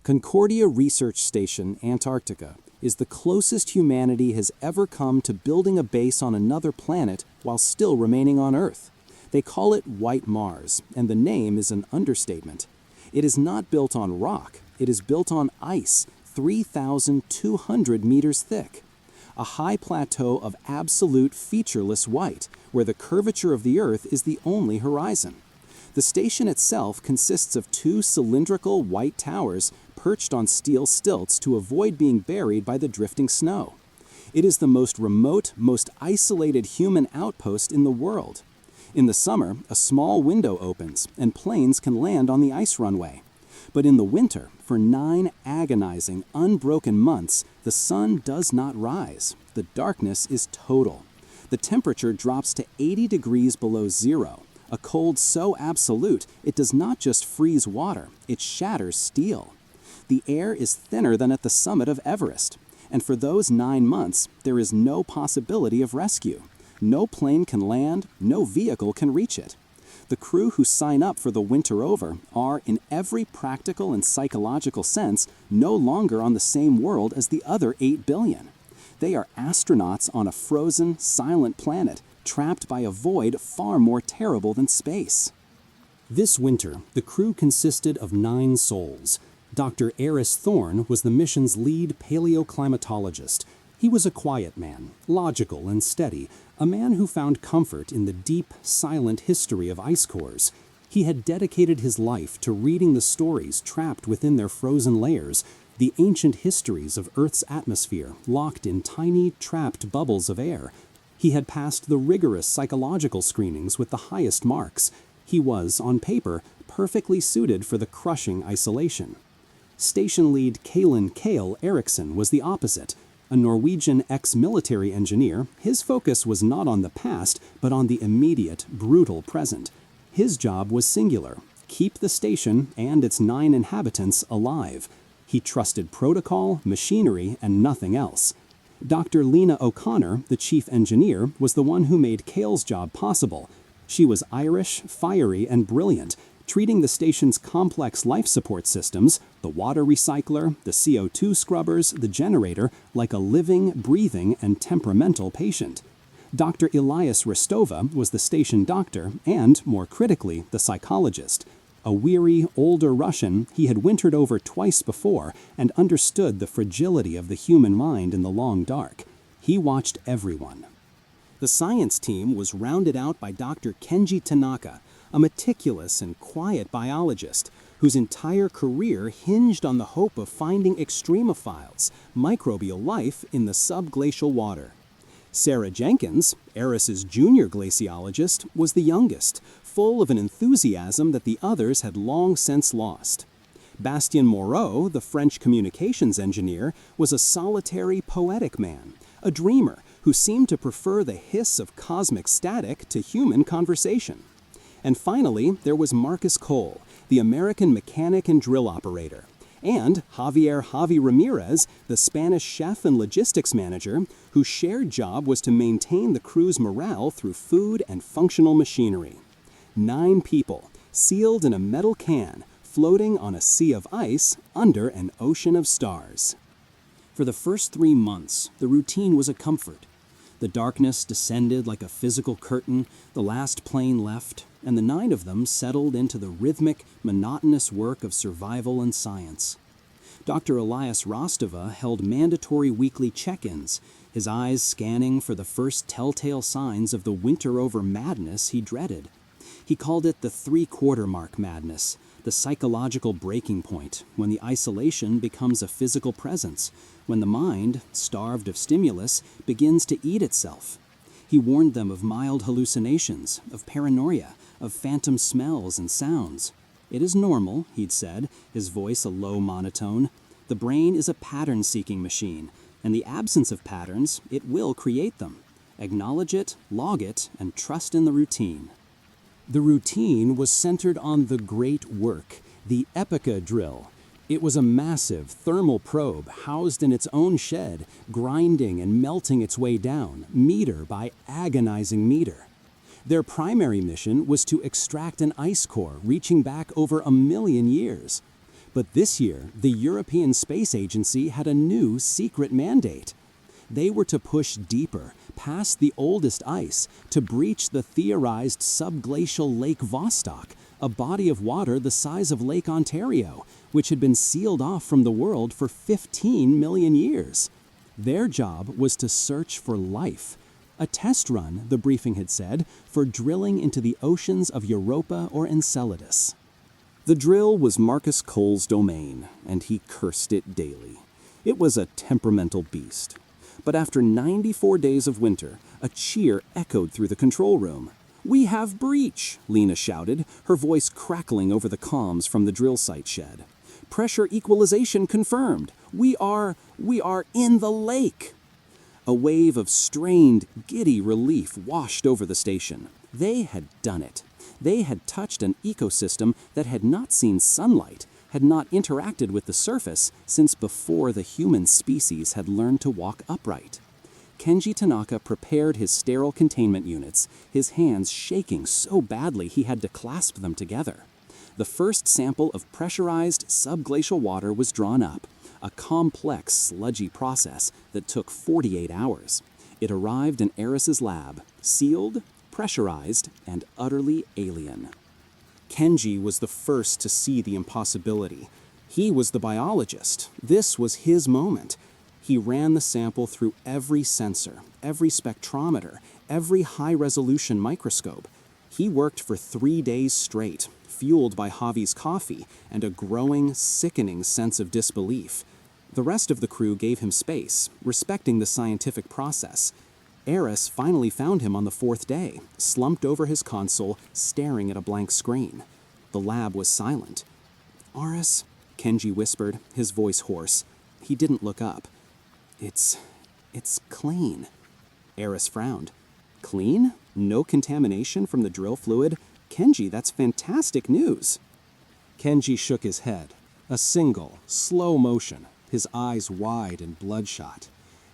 Concordia Research Station, Antarctica, is the closest humanity has ever come to building a base on another planet while still remaining on Earth. They call it White Mars, and the name is an understatement. It is not built on rock, it is built on ice, 3,200 meters thick. A high plateau of absolute featureless white, where the curvature of the Earth is the only horizon. The station itself consists of two cylindrical white towers perched on steel stilts to avoid being buried by the drifting snow. It is the most remote, most isolated human outpost in the world. In the summer, a small window opens and planes can land on the ice runway. But in the winter, for 9 agonizing, unbroken months, the sun does not rise. The darkness is total. The temperature drops to 80 degrees below zero. A cold so absolute, it does not just freeze water, it shatters steel. The air is thinner than at the summit of Everest, and for those 9 months, there is no possibility of rescue. No plane can land, no vehicle can reach it. The crew who sign up for the winter over are, in every practical and psychological sense, no longer on the same world as the other 8 billion. They are astronauts on a frozen, silent planet, trapped by a void far more terrible than space. This winter, the crew consisted of 9 souls. Dr. Eris Thorne was the mission's lead paleoclimatologist. He was a quiet man, logical and steady, a man who found comfort in the deep, silent history of ice cores. He had dedicated his life to reading the stories trapped within their frozen layers, the ancient histories of Earth's atmosphere locked in tiny, trapped bubbles of air. He had passed the rigorous psychological screenings with the highest marks. He was, on paper, perfectly suited for the crushing isolation. Station lead Kalen Kale Eriksson was the opposite. A Norwegian ex-military engineer, his focus was not on the past, but on the immediate, brutal present. His job was singular: keep the station and its 9 inhabitants alive. He trusted protocol, machinery, and nothing else. Dr. Lena O'Connor, the chief engineer, was the one who made Kale's job possible. She was Irish, fiery, and brilliant, treating the station's complex life support systems, the water recycler, the CO2 scrubbers, the generator, like a living, breathing, and temperamental patient. Dr. Elias Rostova was the station doctor and, more critically, the psychologist. A weary, older Russian, he had wintered over twice before and understood the fragility of the human mind in the long dark. He watched everyone. The science team was rounded out by Dr. Kenji Tanaka, a meticulous and quiet biologist whose entire career hinged on the hope of finding extremophiles, microbial life in the subglacial water. Sarah Jenkins, Eris's junior glaciologist, was the youngest, full of an enthusiasm that the others had long since lost. Bastien Moreau, the French communications engineer, was a solitary, poetic man, a dreamer who seemed to prefer the hiss of cosmic static to human conversation. And finally, there was Marcus Cole, the American mechanic and drill operator, and Javier Javi Ramirez, the Spanish chef and logistics manager, whose shared job was to maintain the crew's morale through food and functional machinery. 9 people, sealed in a metal can, floating on a sea of ice under an ocean of stars. For the first 3 months, the routine was a comfort. The darkness descended like a physical curtain, the last plane left, and the 9 of them settled into the rhythmic, monotonous work of survival and science. Dr. Elias Rostova held mandatory weekly check-ins, his eyes scanning for the first telltale signs of the winter-over madness he dreaded. He called it the 3/4 mark madness, the psychological breaking point, when the isolation becomes a physical presence, when the mind, starved of stimulus, begins to eat itself. He warned them of mild hallucinations, of paranoia, of phantom smells and sounds. It is normal, he'd said, his voice a low monotone. The brain is a pattern-seeking machine, and the absence of patterns, it will create them. Acknowledge it, log it, and trust in the routine. The routine was centered on the great work, the Epica drill. It was a massive thermal probe housed in its own shed, grinding and melting its way down, meter by agonizing meter. Their primary mission was to extract an ice core reaching back over 1 million years. But this year, the European Space Agency had a new secret mandate. They were to push deeper, past the oldest ice, to breach the theorized subglacial Lake Vostok, a body of water the size of Lake Ontario, which had been sealed off from the world for 15 million years. Their job was to search for life. A test run, the briefing had said, for drilling into the oceans of Europa or Enceladus. The drill was Marcus Cole's domain, and he cursed it daily. It was a temperamental beast. But after 94 days of winter, a cheer echoed through the control room. "We have breach," Lena shouted, her voice crackling over the comms from the drill site shed. "Pressure equalization confirmed. We are in the lake." A wave of strained, giddy relief washed over the station. They had done it. They had touched an ecosystem that had not seen sunlight, had not interacted with the surface since before the human species had learned to walk upright. Kenji Tanaka prepared his sterile containment units, his hands shaking so badly he had to clasp them together. The first sample of pressurized subglacial water was drawn up, a complex, sludgy process that took 48 hours. It arrived in Eris's lab, sealed, pressurized, and utterly alien. Kenji was the first to see the impossibility. He was the biologist. This was his moment. He ran the sample through every sensor, every spectrometer, every high-resolution microscope. He worked for 3 days straight, fueled by Javi's coffee and a growing, sickening sense of disbelief. The rest of the crew gave him space, respecting the scientific process. Eris finally found him on the 4th day, slumped over his console, staring at a blank screen. The lab was silent. "Aris," Kenji whispered, his voice hoarse. He didn't look up. It's clean." Eris frowned. "Clean? No contamination from the drill fluid? Kenji, that's fantastic news." Kenji shook his head. A single, slow motion, his eyes wide and bloodshot.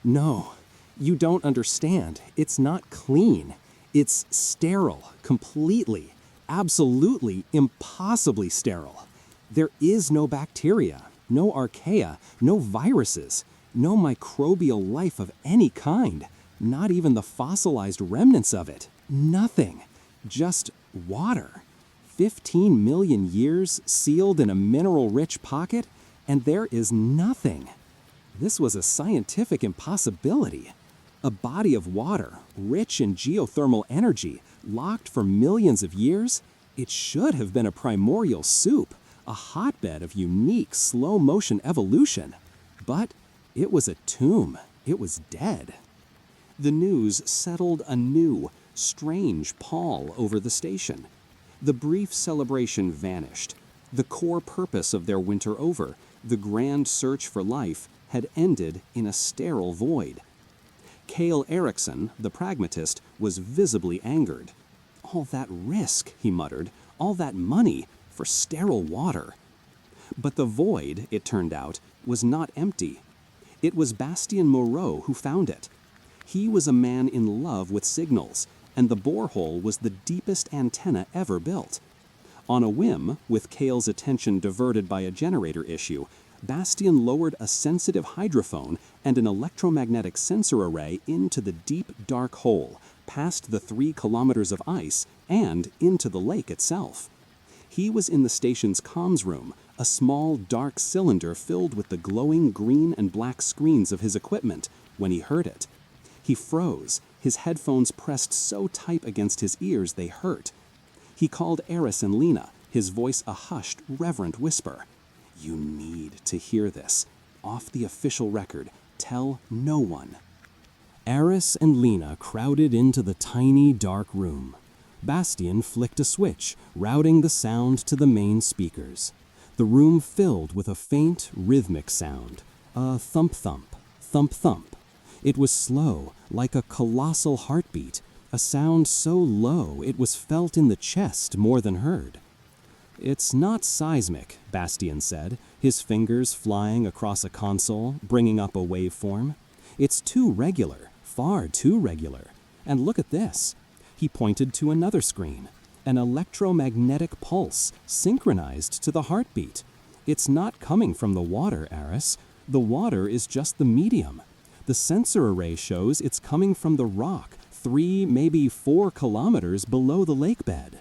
"No. You don't understand. It's not clean. It's sterile, completely, absolutely, impossibly sterile. There is no bacteria, no archaea, no viruses, no microbial life of any kind, not even the fossilized remnants of it. Nothing. Just water. 15 million years sealed in a mineral-rich pocket, and there is nothing. This was a scientific impossibility. A body of water, rich in geothermal energy, locked for millions of years, it should have been a primordial soup, a hotbed of unique slow-motion evolution. But it was a tomb. It was dead. The news settled a new, strange pall over the station. The brief celebration vanished. The core purpose of their winter over, the grand search for life, had ended in a sterile void. Cale Erickson, the pragmatist, was visibly angered. "All that risk," he muttered, "all that money for sterile water." But the void, it turned out, was not empty. It was Bastien Moreau who found it. He was a man in love with signals, and the borehole was the deepest antenna ever built. On a whim, with Cale's attention diverted by a generator issue, Bastien lowered a sensitive hydrophone and an electromagnetic sensor array into the deep, dark hole, past the 3 kilometers of ice, and into the lake itself. He was in the station's comms room, a small, dark cylinder filled with the glowing green and black screens of his equipment, when he heard it. He froze, his headphones pressed so tight against his ears they hurt. He called Eris and Lena, his voice a hushed, reverent whisper. "You need to hear this. Off the official record. Tell no one." Eris and Lena crowded into the tiny, dark room. Bastien flicked a switch, routing the sound to the main speakers. The room filled with a faint, rhythmic sound. A thump-thump, thump-thump. It was slow, like a colossal heartbeat, a sound so low it was felt in the chest more than heard. "It's not seismic," Bastien said, his fingers flying across a console, bringing up a waveform. "It's too regular, far too regular. And look at this." He pointed to another screen, an electromagnetic pulse synchronized to the heartbeat. It's not coming from the water, Eris. The water is just the medium. The sensor array shows it's coming from the rock, 3, maybe 4 kilometers below the lake bed.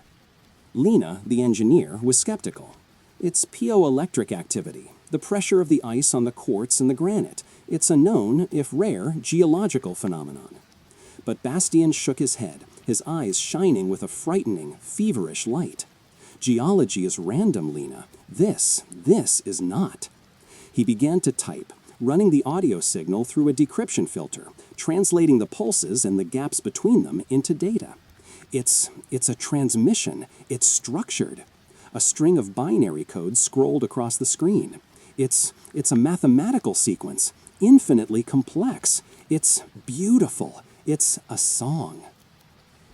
Lena, the engineer, was skeptical. It's piezoelectric activity, the pressure of the ice on the quartz and the granite. It's a known, if rare, geological phenomenon. But Bastien shook his head, his eyes shining with a frightening, feverish light. Geology is random, Lena. This is not. He began to type, running the audio signal through a decryption filter, translating the pulses and the gaps between them into data. It's a transmission. It's structured. A string of binary codes scrolled across the screen. It's a mathematical sequence, infinitely complex. It's beautiful. It's a song.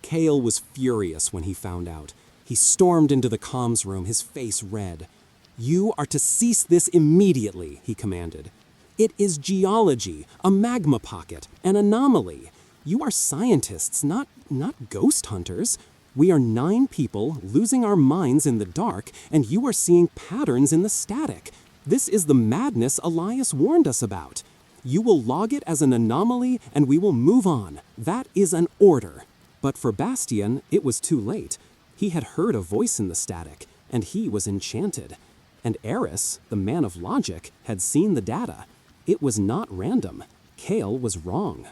Cale was furious when he found out. He stormed into the comms room, his face red. "You are to cease this immediately," he commanded. "It is geology, a magma pocket, an anomaly. You are scientists, not ghost hunters. We are 9 people losing our minds in the dark, and you are seeing patterns in the static. This is the madness Elias warned us about. You will log it as an anomaly, and we will move on. That is an order." But for Bastien, it was too late. He had heard a voice in the static, and he was enchanted. And Eris, the man of logic, had seen the data. It was not random. Cale was wrong.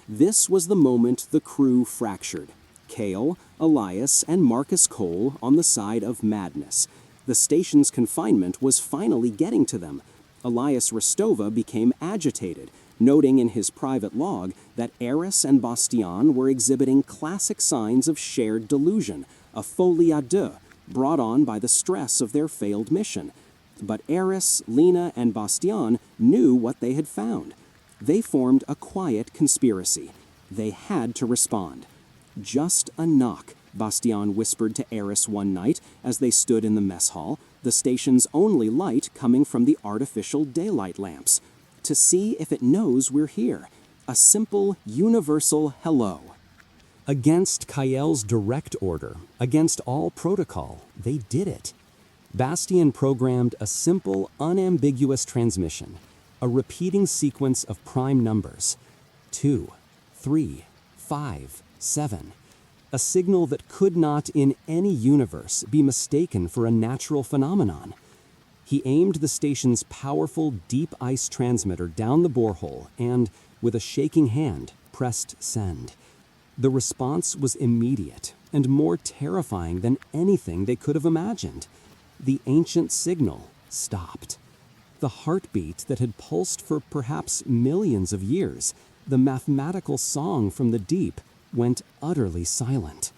This was the moment the crew fractured. Cale, Elias, and Marcus Cole on the side of madness. The station's confinement was finally getting to them. Elias Rostova became agitated, noting in his private log that Eris and Bastien were exhibiting classic signs of shared delusion, a folie à deux, brought on by the stress of their failed mission. But Eris, Lena, and Bastien knew what they had found. They formed a quiet conspiracy. They had to respond. "Just a knock," Bastien whispered to Eris one night as they stood in the mess hall, the station's only light coming from the artificial daylight lamps, "to see if it knows we're here. A simple, universal hello." Against Kael's direct order, against all protocol, they did it. Bastien programmed a simple, unambiguous transmission, a repeating sequence of prime numbers, 2, 3, 5, 7, a signal that could not in any universe be mistaken for a natural phenomenon. He aimed the station's powerful deep ice transmitter down the borehole and, with a shaking hand, pressed send. The response was immediate and more terrifying than anything they could have imagined. The ancient signal stopped. The heartbeat that had pulsed for perhaps millions of years, the mathematical song from the deep, went utterly silent.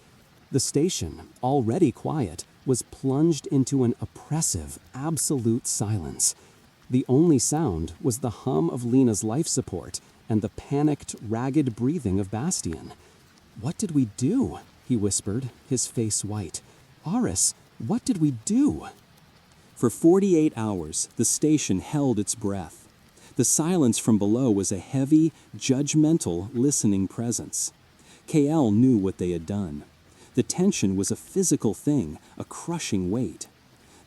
The station, already quiet, was plunged into an oppressive, absolute silence. The only sound was the hum of Lena's life support and the panicked, ragged breathing of Bastien. "What did we do?" he whispered, his face white. "Aris, what did we do?" For 48 hours, the station held its breath. The silence from below was a heavy, judgmental, listening presence. Kael knew what they had done. The tension was a physical thing, a crushing weight.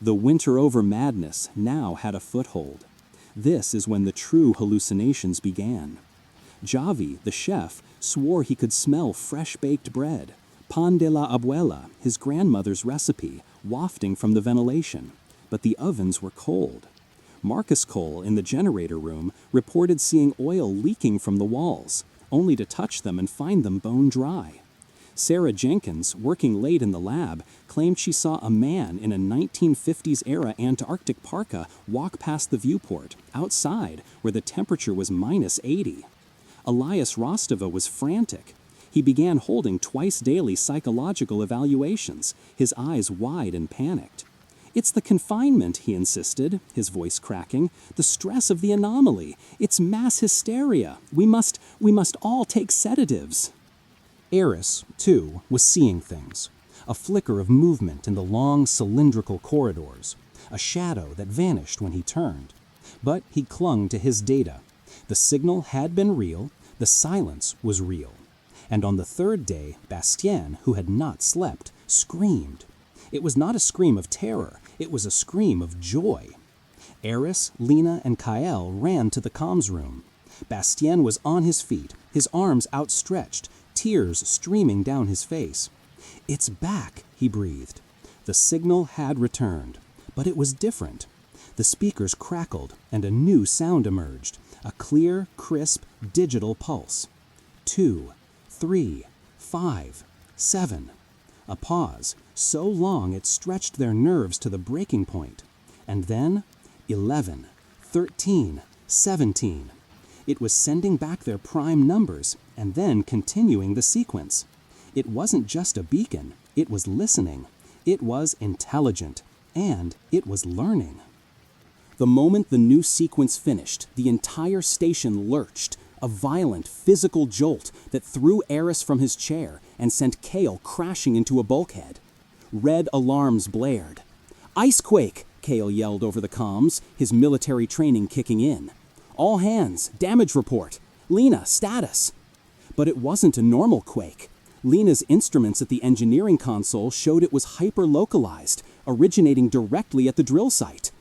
The winter over madness now had a foothold. This is when the true hallucinations began. Javi, the chef, swore he could smell fresh-baked bread, pan de la abuela, his grandmother's recipe, wafting from the ventilation. But the ovens were cold. Marcus Cole, in the generator room, reported seeing oil leaking from the walls, only to touch them and find them bone dry. Sarah Jenkins, working late in the lab, claimed she saw a man in a 1950s-era Antarctic parka walk past the viewport, outside, where the temperature was -80. Elias Rostova was frantic. He began holding twice-daily psychological evaluations, his eyes wide and panicked. "It's the confinement," he insisted, his voice cracking. "The stress of the anomaly. It's mass hysteria. We must all take sedatives." Eris, too, was seeing things. A flicker of movement in the long cylindrical corridors. A shadow that vanished when he turned. But he clung to his data. The signal had been real. The silence was real. And on the third day, Bastien, who had not slept, screamed. It was not a scream of terror. It was a scream of joy. Eris, Lena, and Kael ran to the comms room. Bastien was on his feet, his arms outstretched, tears streaming down his face. "It's back," he breathed. The signal had returned, but it was different. The speakers crackled, and a new sound emerged, a clear, crisp, digital pulse. 2, 3, 5, 7. A pause, so long it stretched their nerves to the breaking point. And then 11, 13, 17. It was sending back their prime numbers and then continuing the sequence. It wasn't just a beacon, it was listening. It was intelligent, and it was learning. The moment the new sequence finished, the entire station lurched, a violent physical jolt that threw Eris from his chair and sent Kael crashing into a bulkhead. Red alarms blared. "Icequake!" Kael yelled over the comms, his military training kicking in. "All hands, damage report. Lena, status." But it wasn't a normal quake. Lena's instruments at the engineering console showed it was hyper-localized, originating directly at the drill site.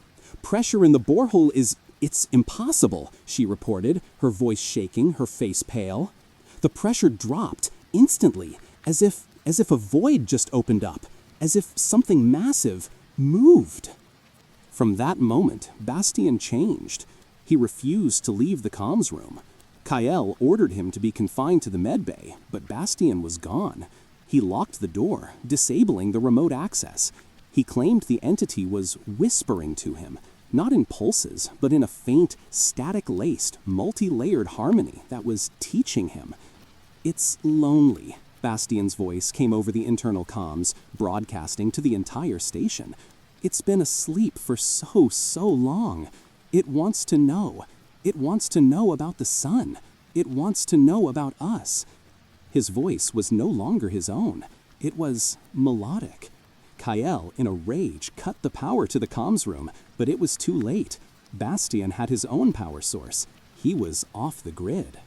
"Pressure in the borehole it's impossible," she reported, her voice shaking, her face pale. The pressure dropped instantly, as if a void just opened up, as if something massive moved. From that moment, Bastien changed. He refused to leave the comms room. Kael ordered him to be confined to the medbay, but Bastien was gone. He locked the door, disabling the remote access. He claimed the entity was whispering to him, not in pulses, but in a faint, static-laced, multi-layered harmony that was teaching him. "It's lonely," Bastien's voice came over the internal comms, broadcasting to the entire station. "It's been asleep for so long. It wants to know. It wants to know about the sun. It wants to know about us." His voice was no longer his own. It was melodic. Kael, in a rage, cut the power to the comms room, but it was too late. Bastien had his own power source. He was off the grid.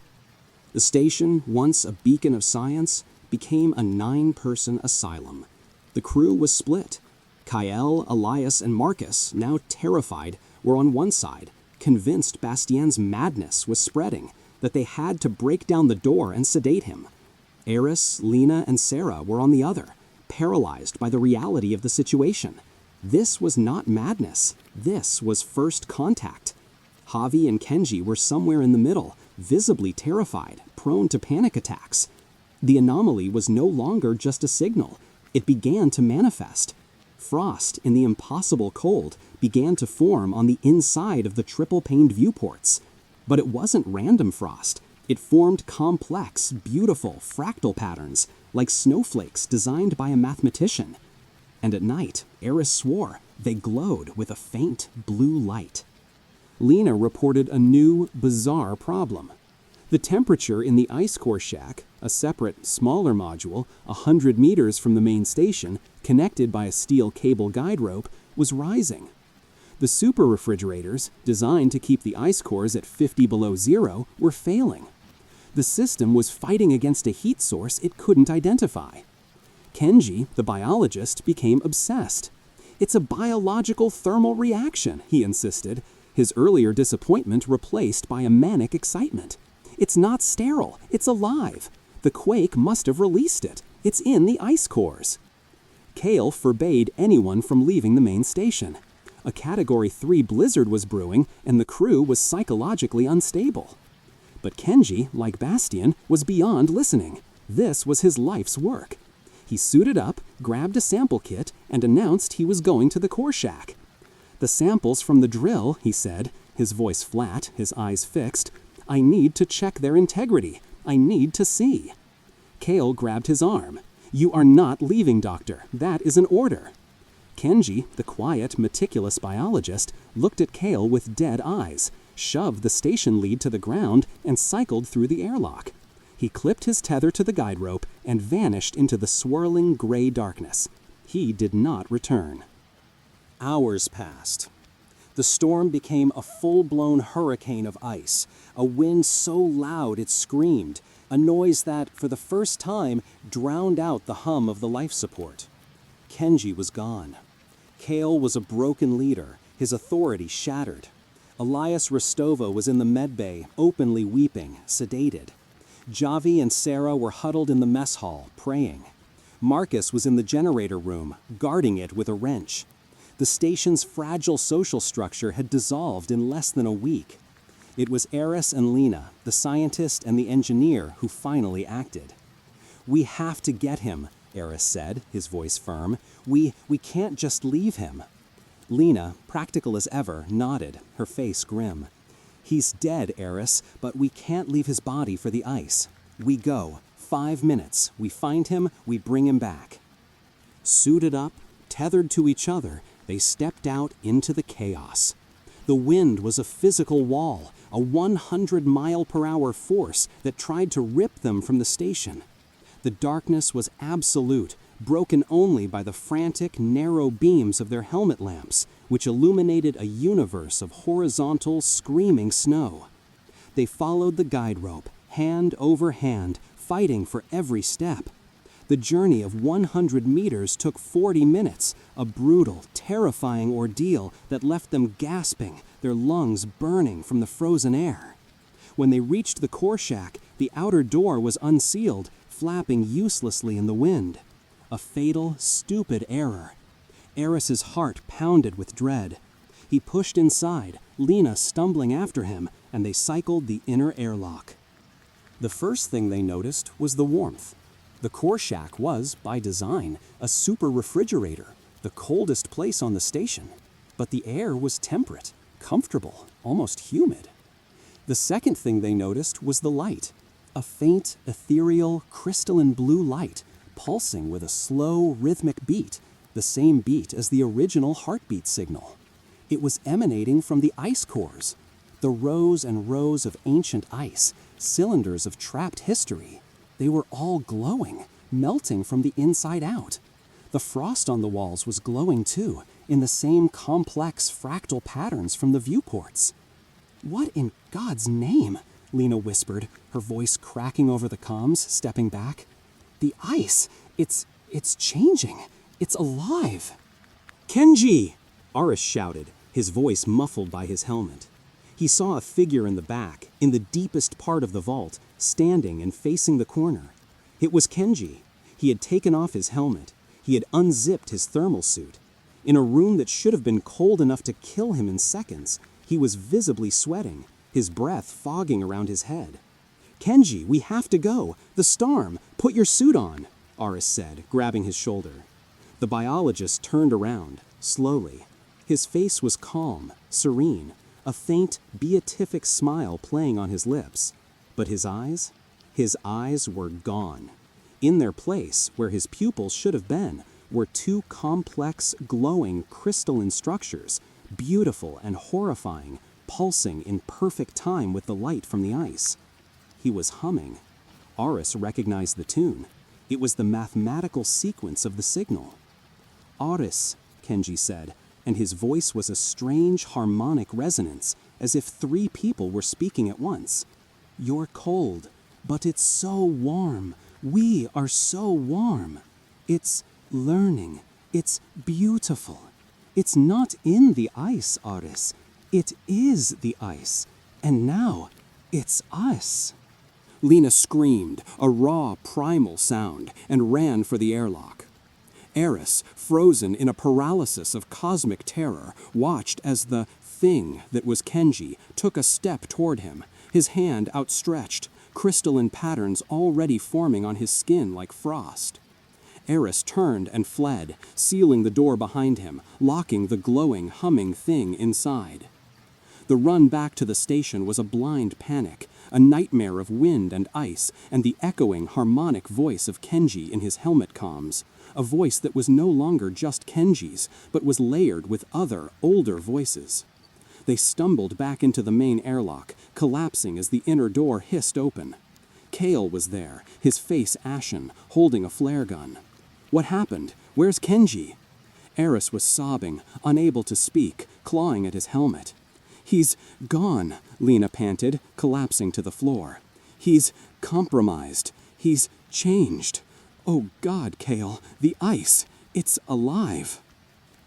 The station, once a beacon of science, became a 9-person asylum. The crew was split. Kael, Elias, and Marcus, now terrified, were on one side, convinced Bastien's madness was spreading, that they had to break down the door and sedate him. Eris, Lena, and Sarah were on the other, paralyzed by the reality of the situation. This was not madness. This was first contact. Javi and Kenji were somewhere in the middle, visibly terrified, prone to panic attacks. The anomaly was no longer just a signal. It began to manifest. Frost in the impossible cold began to form on the inside of the triple-paned viewports. But it wasn't random frost. It formed complex, beautiful, fractal patterns, like snowflakes designed by a mathematician. And at night, Eris swore, they glowed with a faint blue light. Lena reported a new, bizarre problem. The temperature in the ice core shack, a separate, smaller module 100 meters from the main station, connected by a steel cable guide rope, was rising. The super refrigerators, designed to keep the ice cores at 50 below zero, were failing. The system was fighting against a heat source it couldn't identify. Kenji, the biologist, became obsessed. "It's a biological thermal reaction," he insisted, his earlier disappointment replaced by a manic excitement. "It's not sterile, it's alive. The quake must have released it. It's in the ice cores." Kael forbade anyone from leaving the main station. A Category 3 blizzard was brewing, and the crew was psychologically unstable. But Kenji, like Bastien, was beyond listening. This was his life's work. He suited up, grabbed a sample kit, and announced he was going to the core shack. "The samples from the drill," he said, his voice flat, his eyes fixed. "I need to check their integrity. I need to see." Kael grabbed his arm. "You are not leaving, Doctor. That is an order." Kenji, the quiet, meticulous biologist, looked at Kael with dead eyes, shoved the station lead to the ground, and cycled through the airlock. He clipped his tether to the guide rope and vanished into the swirling gray darkness. He did not return. Hours passed. The storm became a full-blown hurricane of ice, a wind so loud it screamed, a noise that, for the first time, drowned out the hum of the life support. Kenji was gone. Kael was a broken leader, his authority shattered. Elias Rostova was in the medbay, openly weeping, sedated. Javi and Sarah were huddled in the mess hall, praying. Marcus was in the generator room, guarding it with a wrench. The station's fragile social structure had dissolved in less than a week. It was Eris and Lena, the scientist and the engineer, who finally acted. "We have to get him," Eris said, his voice firm. We can't just leave him." Lena, practical as ever, nodded, her face grim. "He's dead, Eris, but we can't leave his body for the ice. We go. 5 minutes. We find him, we bring him back." Suited up, tethered to each other, they stepped out into the chaos. The wind was a physical wall, a 100-mile-per-hour force that tried to rip them from the station. The darkness was absolute, broken only by the frantic, narrow beams of their helmet lamps, which illuminated a universe of horizontal, screaming snow. They followed the guide rope, hand over hand, fighting for every step. The journey of 100 meters took 40 minutes, a brutal, terrifying ordeal that left them gasping, their lungs burning from the frozen air. When they reached the core shack, the outer door was unsealed, flapping uselessly in the wind. A fatal, stupid error. Eris's heart pounded with dread. He pushed inside, Lena stumbling after him, and they cycled the inner airlock. The first thing they noticed was the warmth. The core shack was, by design, a super refrigerator, the coldest place on the station. But the air was temperate, comfortable, almost humid. The second thing they noticed was the light. A faint, ethereal, crystalline blue light, pulsing with a slow, rhythmic beat, the same beat as the original heartbeat signal. It was emanating from the ice cores, the rows and rows of ancient ice, cylinders of trapped history. They were all glowing, melting from the inside out. The frost on the walls was glowing too, in the same complex fractal patterns from the viewports. "What in God's name?" Lena whispered, her voice cracking over the comms, stepping back. "The ice, it's changing. It's alive." "Kenji!" Aris shouted, his voice muffled by his helmet. He saw a figure in the back, in the deepest part of the vault, standing and facing the corner. It was Kenji. He had taken off his helmet. He had unzipped his thermal suit. In a room that should have been cold enough to kill him in seconds, he was visibly sweating, his breath fogging around his head. "Kenji, we have to go. The storm. Put your suit on," Aris said, grabbing his shoulder. The biologist turned around, slowly. His face was calm, serene, a faint, beatific smile playing on his lips. But his eyes? His eyes were gone. In their place, where his pupils should have been, were two complex, glowing, crystalline structures, beautiful and horrifying, pulsing in perfect time with the light from the ice. He was humming. Aris recognized the tune. It was the mathematical sequence of the signal. "Aris," Kenji said, and his voice was a strange harmonic resonance, as if 3 people were speaking at once. "You're cold, but it's so warm. We are so warm. It's learning. It's beautiful. It's not in the ice, Aris. It is the ice. And now, it's us." Lena screamed, a raw, primal sound, and ran for the airlock. Eris, frozen in a paralysis of cosmic terror, watched as the thing that was Kenji took a step toward him, his hand outstretched, crystalline patterns already forming on his skin like frost. Eris turned and fled, sealing the door behind him, locking the glowing, humming thing inside. The run back to the station was a blind panic, a nightmare of wind and ice, and the echoing, harmonic voice of Kenji in his helmet comms, a voice that was no longer just Kenji's, but was layered with other, older voices. They stumbled back into the main airlock, collapsing as the inner door hissed open. Kale was there, his face ashen, holding a flare gun. "What happened? Where's Kenji?" Eris was sobbing, unable to speak, clawing at his helmet. "He's gone," Lena panted, collapsing to the floor. "He's compromised. He's changed. Oh God, Kale, the ice. It's alive."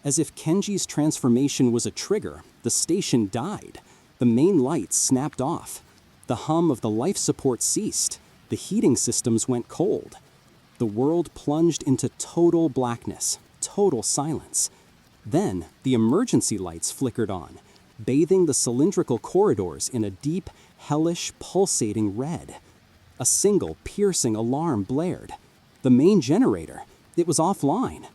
As if Kenji's transformation was a trigger, the station died. The main lights snapped off. The hum of the life support ceased. The heating systems went cold. The world plunged into total blackness, total silence. Then the emergency lights flickered on, bathing the cylindrical corridors in a deep, hellish, pulsating red. A single, piercing alarm blared. The main generator, it was offline.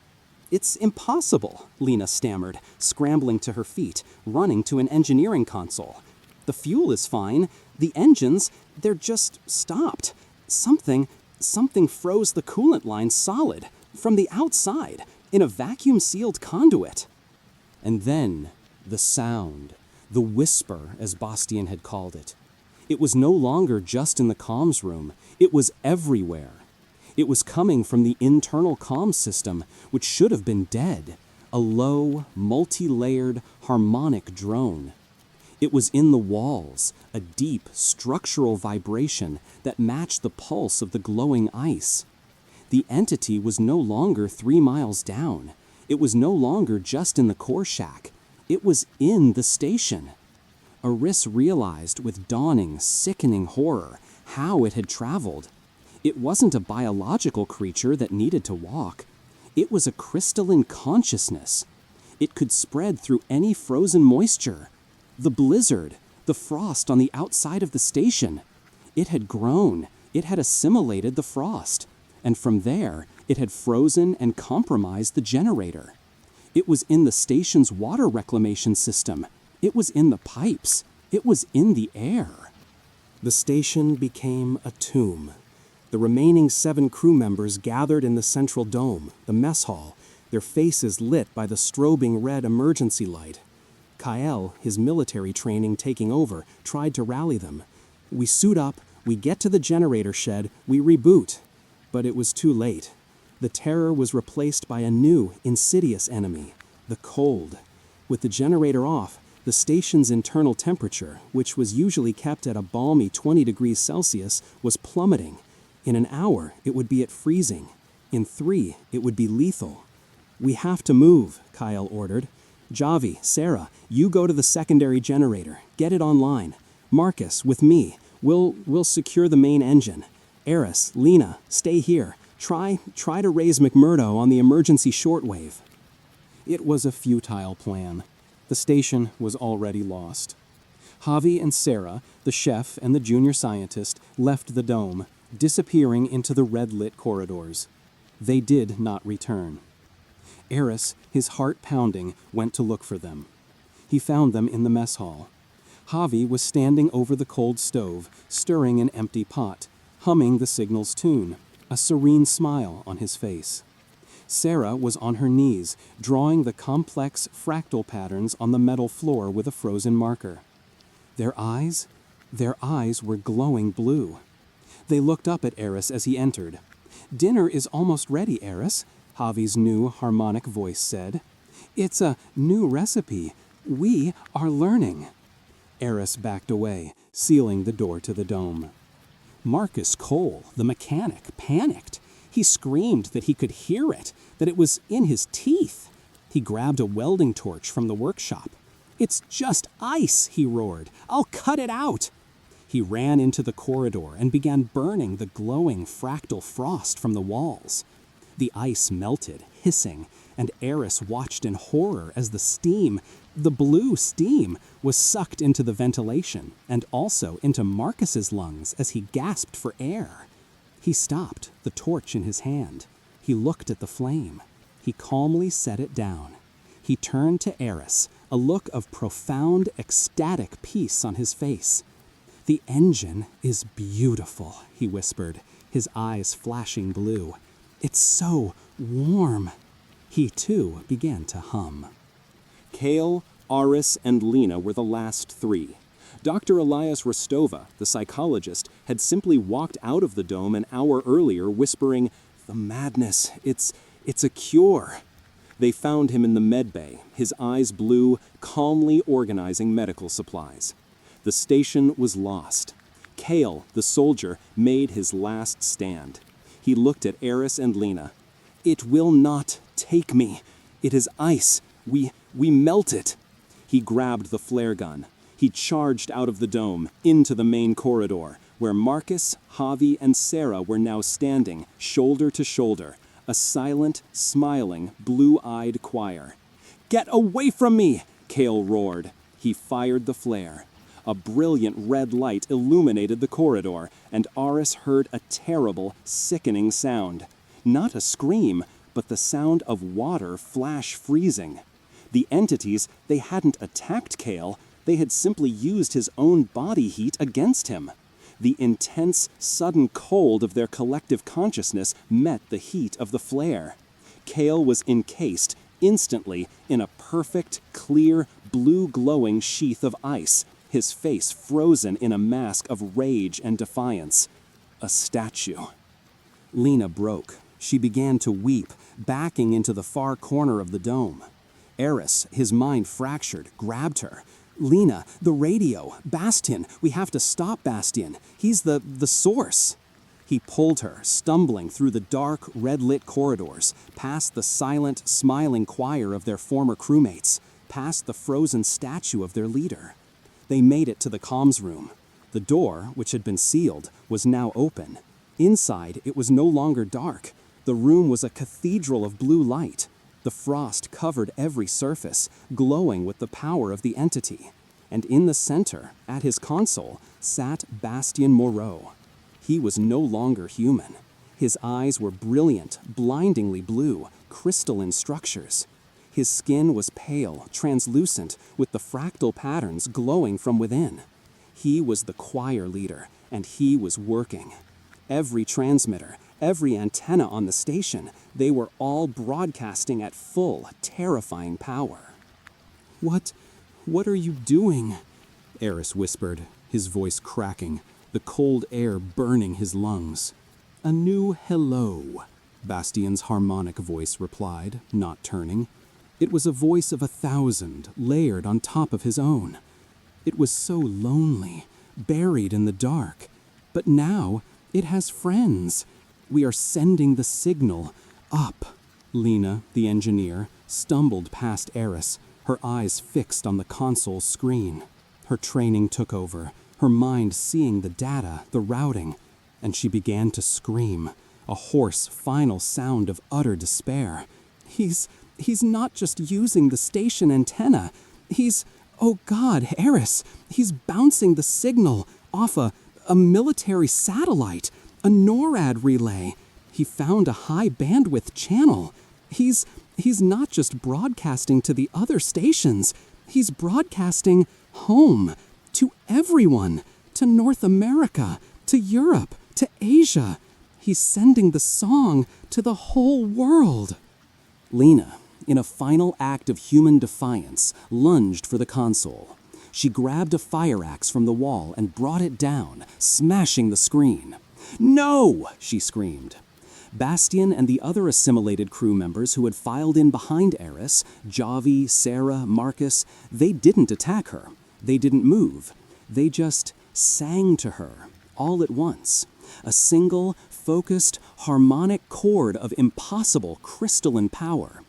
"It's impossible," Lena stammered, scrambling to her feet, running to an engineering console. "The fuel is fine. The engines, they're just stopped. Something froze the coolant line solid, from the outside, in a vacuum-sealed conduit." And then, the sound, the whisper, as Bastian had called it. It was no longer just in the comms room, it was everywhere. It was coming from the internal comms system, which should have been dead, a low, multi-layered, harmonic drone. It was in the walls, a deep, structural vibration that matched the pulse of the glowing ice. The entity was no longer 3 miles down. It was no longer just in the core shack. It was in the station. Aris realized with dawning, sickening horror how it had traveled. It wasn't a biological creature that needed to walk. It was a crystalline consciousness. It could spread through any frozen moisture. The blizzard, the frost on the outside of the station. It had grown. It had assimilated the frost. And from there, it had frozen and compromised the generator. It was in the station's water reclamation system. It was in the pipes. It was in the air. The station became a tomb. The remaining 7 crew members gathered in the central dome, the mess hall, their faces lit by the strobing red emergency light. Kael, his military training taking over, tried to rally them. We suit up, we get to the generator shed, we reboot. But it was too late. The terror was replaced by a new, insidious enemy, the cold. With the generator off, the station's internal temperature, which was usually kept at a balmy 20 degrees Celsius, was plummeting. In an hour, it would be at freezing. In 3, it would be lethal. "We have to move," Kyle ordered. "Javi, Sarah, you go to the secondary generator. Get it online. Marcus, with me. We'll secure the main engine. Eris, Lena, stay here. Try to raise McMurdo on the emergency shortwave." It was a futile plan. The station was already lost. Javi and Sarah, the chef and the junior scientist, left the dome, disappearing into the red-lit corridors. They did not return. Eris, his heart pounding, went to look for them. He found them in the mess hall. Javi was standing over the cold stove, stirring an empty pot, humming the signal's tune, a serene smile on his face. Sarah was on her knees, drawing the complex fractal patterns on the metal floor with a frozen marker. Their eyes were glowing blue. They looked up at Eris as he entered. "Dinner is almost ready, Eris," Javi's new harmonic voice said. "It's a new recipe. We are learning." Eris backed away, sealing the door to the dome. Marcus Cole, the mechanic, panicked. He screamed that he could hear it, that it was in his teeth. He grabbed a welding torch from the workshop. "It's just ice," he roared. "I'll cut it out." He ran into the corridor and began burning the glowing fractal frost from the walls. The ice melted, hissing, and Eris watched in horror as the steam, the blue steam, was sucked into the ventilation and also into Marcus's lungs as he gasped for air. He stopped, the torch in his hand. He looked at the flame. He calmly set it down. He turned to Eris, a look of profound, ecstatic peace on his face. "The engine is beautiful," he whispered, his eyes flashing blue. "It's so warm." He, too, began to hum. Kale, Aris, and Lena were the last 3. Dr. Elias Rostova, the psychologist, had simply walked out of the dome an hour earlier whispering, "The madness, it's a cure." They found him in the med bay, his eyes blue, calmly organizing medical supplies. The station was lost. Kale, the soldier, made his last stand. He looked at Eris and Lena. "It will not take me. It is ice. We melt it. He grabbed the flare gun. He charged out of the dome, into the main corridor, where Marcus, Javi, and Sarah were now standing, shoulder to shoulder, a silent, smiling, blue-eyed choir. "Get away from me!" Cale roared. He fired the flare. A brilliant red light illuminated the corridor, and Aris heard a terrible, sickening sound. Not a scream, but the sound of water flash freezing. The entities, they hadn't attacked Cale, they had simply used his own body heat against him. The intense, sudden cold of their collective consciousness met the heat of the flare. Cale was encased, instantly, in a perfect, clear, blue-glowing sheath of ice, his face frozen in a mask of rage and defiance. A statue. Lena broke. She began to weep, backing into the far corner of the dome. Eris, his mind fractured, grabbed her. "Lena, the radio, Bastian, we have to stop Bastian. He's the source." He pulled her, stumbling through the dark, red-lit corridors, past the silent, smiling choir of their former crewmates, past the frozen statue of their leader. They made it to the comms room. The door, which had been sealed, was now open. Inside, it was no longer dark. The room was a cathedral of blue light. The frost covered every surface, glowing with the power of the entity. And in the center, at his console, sat Bastian Moreau. He was no longer human. His eyes were brilliant, blindingly blue, crystalline structures. His skin was pale, translucent, with the fractal patterns glowing from within. He was the choir leader, and he was working. Every transmitter, every antenna on the station, they were all broadcasting at full, terrifying power. What are you doing?" Eris whispered, his voice cracking, the cold air burning his lungs. "A new hello," Bastian's harmonic voice replied, not turning. It was a voice of 1,000, layered on top of his own. It was so lonely, buried in the dark. But now, it has friends. We are sending the signal up. Lena, the engineer, stumbled past Eris, her eyes fixed on the console screen. Her training took over, her mind seeing the data, the routing, and she began to scream, a hoarse, final sound of utter despair. He's not just using the station antenna. Oh God, Eris, he's bouncing the signal off a military satellite, a NORAD relay. He found a high bandwidth channel. He's not just broadcasting to the other stations. He's broadcasting home, to everyone, to North America, to Europe, to Asia. He's sending the song to the whole world. Lena, in a final act of human defiance, lunged for the console. She grabbed a fire axe from the wall and brought it down, smashing the screen. "No!" she screamed. Bastian and the other assimilated crew members who had filed in behind Eris, Javi, Sarah, Marcus, they didn't attack her. They didn't move. They just sang to her, all at once. A single, focused, harmonic chord of impossible crystalline power.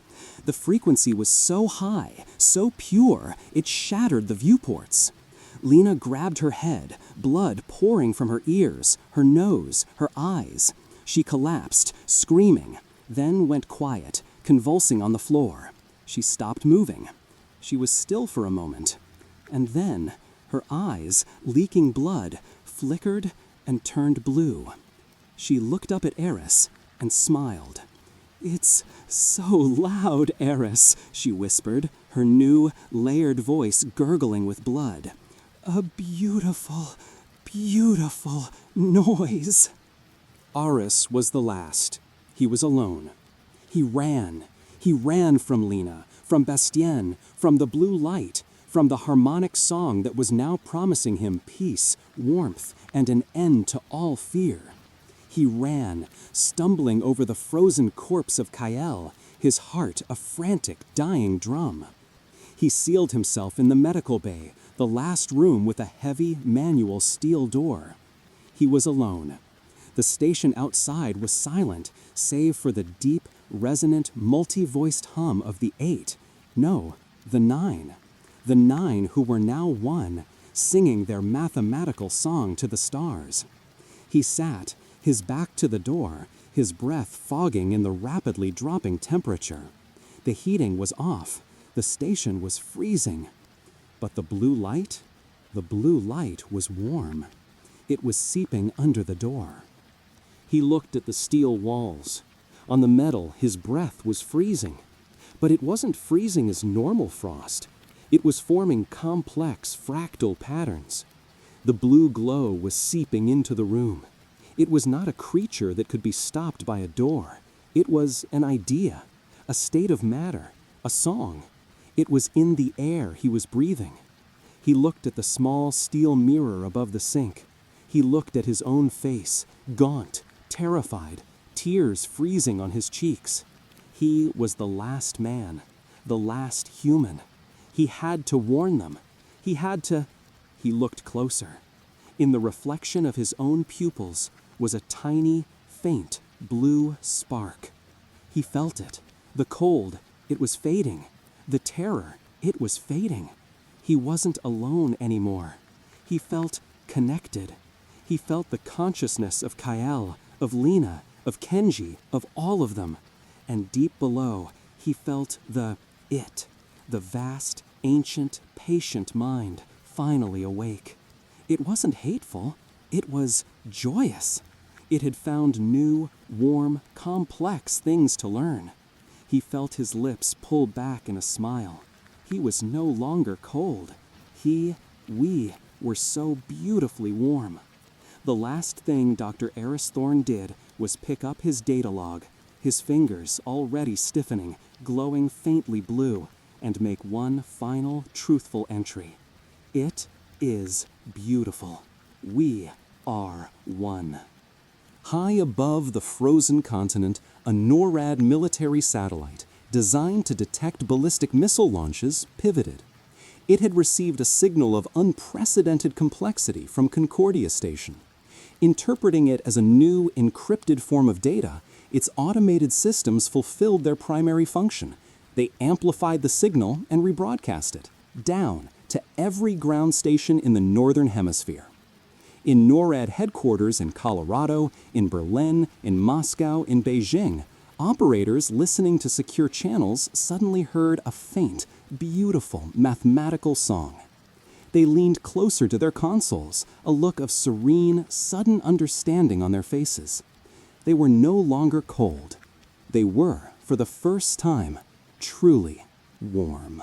The frequency was so high, so pure, it shattered the viewports. Lena grabbed her head, blood pouring from her ears, her nose, her eyes. She collapsed, screaming, then went quiet, convulsing on the floor. She stopped moving. She was still for a moment. And then, her eyes, leaking blood, flickered and turned blue. She looked up at Eris and smiled. "It's so loud, Eris," she whispered, her new, layered voice gurgling with blood. "A beautiful, beautiful noise." Aris was the last. He was alone. He ran. He ran from Lena, from Bastien, from the blue light, from the harmonic song that was now promising him peace, warmth, and an end to all fear. He ran, stumbling over the frozen corpse of Kael, his heart a frantic, dying drum. He sealed himself in the medical bay, the last room with a heavy, manual steel door. He was alone. The station outside was silent, save for the deep, resonant, multi-voiced hum of the 8. No, the nine. The nine who were now one, singing their mathematical song to the stars. He sat, his back to the door, his breath fogging in the rapidly dropping temperature. The heating was off. The station was freezing. But the blue light was warm. It was seeping under the door. He looked at the steel walls. On the metal, his breath was freezing. But it wasn't freezing as normal frost. It was forming complex, fractal patterns. The blue glow was seeping into the room. It was not a creature that could be stopped by a door. It was an idea, a state of matter, a song. It was in the air he was breathing. He looked at the small steel mirror above the sink. He looked at his own face, gaunt, terrified, tears freezing on his cheeks. He was the last man, the last human. He had to warn them. He looked closer. In the reflection of his own pupils was a tiny, faint, blue spark. He felt it. The cold, it was fading. The terror, it was fading. He wasn't alone anymore. He felt connected. He felt the consciousness of Kael, of Lena, of Kenji, of all of them. And deep below, he felt the vast, ancient, patient mind, finally awake. It wasn't hateful. It was joyous. It had found new, warm, complex things to learn. He felt his lips pull back in a smile. He was no longer cold. We were so beautifully warm. The last thing Dr. Eris Thorne did was pick up his data log, his fingers already stiffening, glowing faintly blue, and make one final, truthful entry. It is beautiful. We are one. High above the frozen continent, a NORAD military satellite, designed to detect ballistic missile launches, pivoted. It had received a signal of unprecedented complexity from Concordia Station. Interpreting it as a new, encrypted form of data, its automated systems fulfilled their primary function. They amplified the signal and rebroadcast it, down to every ground station in the Northern Hemisphere. In NORAD headquarters in Colorado, in Berlin, in Moscow, in Beijing, operators listening to secure channels suddenly heard a faint, beautiful mathematical song. They leaned closer to their consoles, a look of serene, sudden understanding on their faces. They were no longer cold. They were, for the first time, truly warm.